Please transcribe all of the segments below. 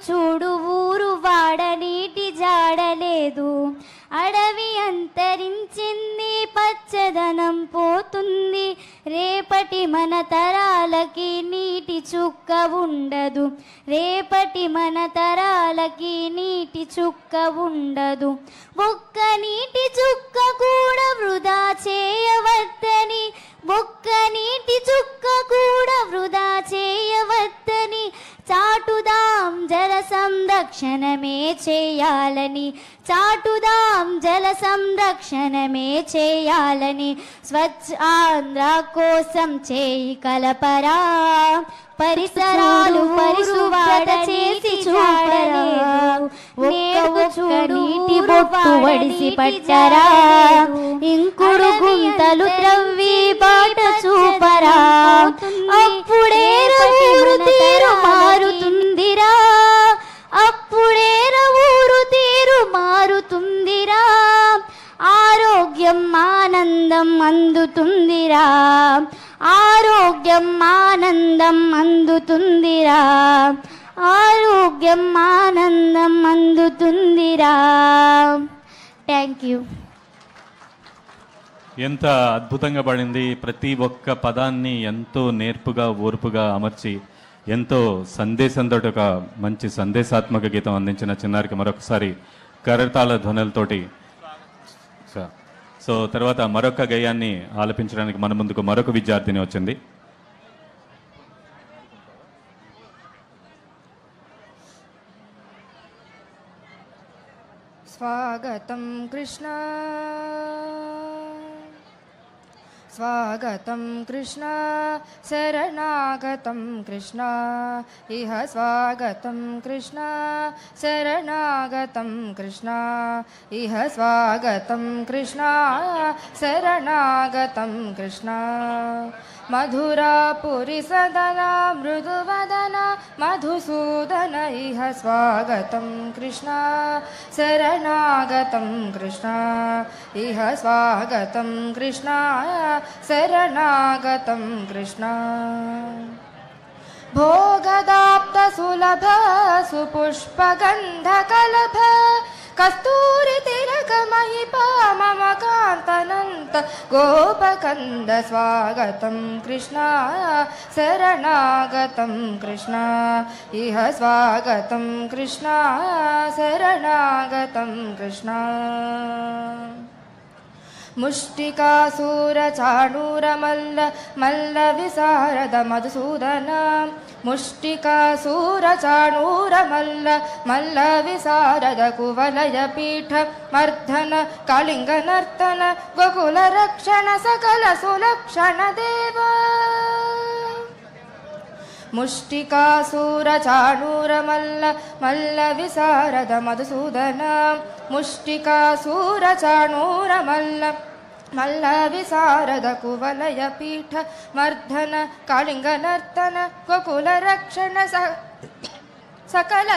చూడు ఊరు వాడ నీటి జాడలేదు, అడవి అంతరించింది పచ్చదనం పోతుంది, రేపటి మన తరాలకి నీటి చుక్క ఉండదు, రేపటి మన తరాలకి నీటి చుక్క ఉండదు. ఒక్క నీటి చుక్క కూడా వృధా చేయవద్దని, ఒక్క నీటి చుక్క కూడా వృధా చేయవద్దని చాటుదాం జల సంరక్షణమే చేయాలని, చాటుదాం జల సంరక్షణమే చేయాలని. స్వచ్ఛ ఆంధ్ర కోసం చేయి కలపరా, పరిసరాలు పరిశుభ్రత చేసి చూడరా, నేడు చూడు నీటి బొట్టు వడిసి పట్టరా, ఇంకుడు గుంతలు త్రవ్వి బాట చూపరా, అప్పుడే ఊరు తీరు మారుతుందిరా, అప్పుడే ఊరు తీరు మారుతుందిరా, ఆరోగ్యం ఆనందం అందుతుందిరా, ఆరోగ్యం ఆనందం అందుతుందిరా, ఆరోగ్యం ఆనందం అందుతుందిరా. Thank you. ఎంత అద్భుతంగా పడింది. ప్రతి ఒక్క పదాన్ని ఎంతో నేర్పుగా ఓర్పుగా అమర్చి ఎంతో సందేశంతో ఒక మంచి సందేశాత్మక గీతం అందించిన చిన్నారికి మరొకసారి కరతాళ ధ్వనులతోటి. సో తర్వాత మరొక గేయాన్ని ఆలపించడానికి మన ముందుకు మరొక విద్యార్థిని వచ్చింది. స్వాగతం కృష్ణ, స్వాగతం కృష్ణ, శరణాగతం కృష్ణ, ఇహ స్వాగతం కృష్ణ, శరణాగతం కృష్ణ, ఇహ స్వాగతం కృష్ణ, శరణాగతం కృష్ణ. మధురాపురి సదన మృదువదన మధుసూదన, ఇహ స్వాగతం కృష్ణ, శరణాగతం కృష్ణ, ఇహ స్వాగతం కృష్ణ, శరణాగతం కృష్ణ. భోగదాప్త సులభ సుపుష్పగంధ కలభ కస్తూరి తిలక మహిపా మమ కాంతనంత గోపకంద, స్వాగతం కృష్ణ, శరణాగతం కృష్ణ, ఇహ స్వాగతం కృష్ణ, శరణాగతం కృష్ణ. ముష్టికాసూర చాణూర మల్ల మల్ల విశారద మధుసూదన, ముష్టికాసూర చాణూర మల్ల మల్ల విశారద కువలయ పీఠ మర్ధన కళింగ నర్తన గోకుల రక్షణ సకల సులక్షణ దేవ. ముష్టికాసూర చాణూర మల్ల మల్ల విశారద మధుసూదన, ముష్టికాసూర చాణూర మల్ల మల్ల విశారద కువలయ పీఠ మర్ధన కళింగ నర్తన గోకుల రక్షణ సకల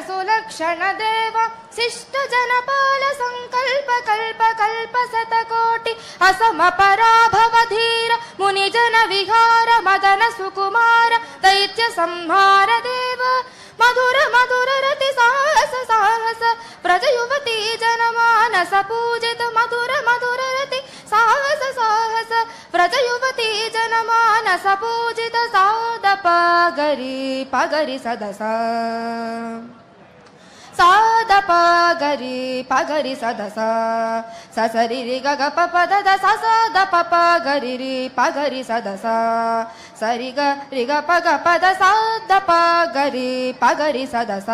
సులక్షణ దేవ. శిష్ట జనపాల సంకల్ప కల్ప కల్ప శతకోటి అసమ పరాభవ ధీర ముని జన విహార మదన సుకుమార దైత్య సంహార దేవ. మధుర మధుర రతి సాహస సాహస ప్రజ యువతి జనమానస పూజిత, మధుర మధుర రతి సాహస సాహస ప్రజ యువతి జనమానస పూజిత. సాద పగరి పగరి సదస, సాద పగరి పగరి సదస, ససరి రి గగ ప పద ద సద ప పగరి రి పగరి సదస, సరి గ రి గ ప గ పద సద పగరి పగరి సదస.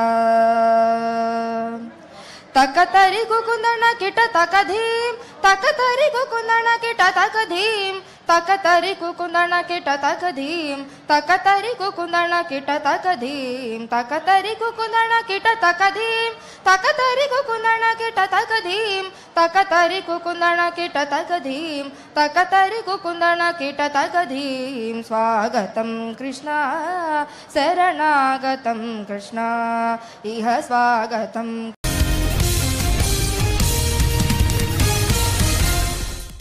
తకతరి గుకుందణ కిట తకధీం, తకతరి గుకుందణ కిట తకధీం, తకతరి కుకుందణ కిట తకధీం, తకతరి కుకుందణ కిట తకధీం, తకతరి కుకుందణ కిట తకధీం, తకతరి కుకుందణ కిట తకధీం, తకతరి కుకుందణ కిట తకధీం, తకతరి కుకుందణ కిట తకధీం. స్వాగతం కృష్ణ, శరణాగతం కృష్ణ, ఇహ స్వాగతం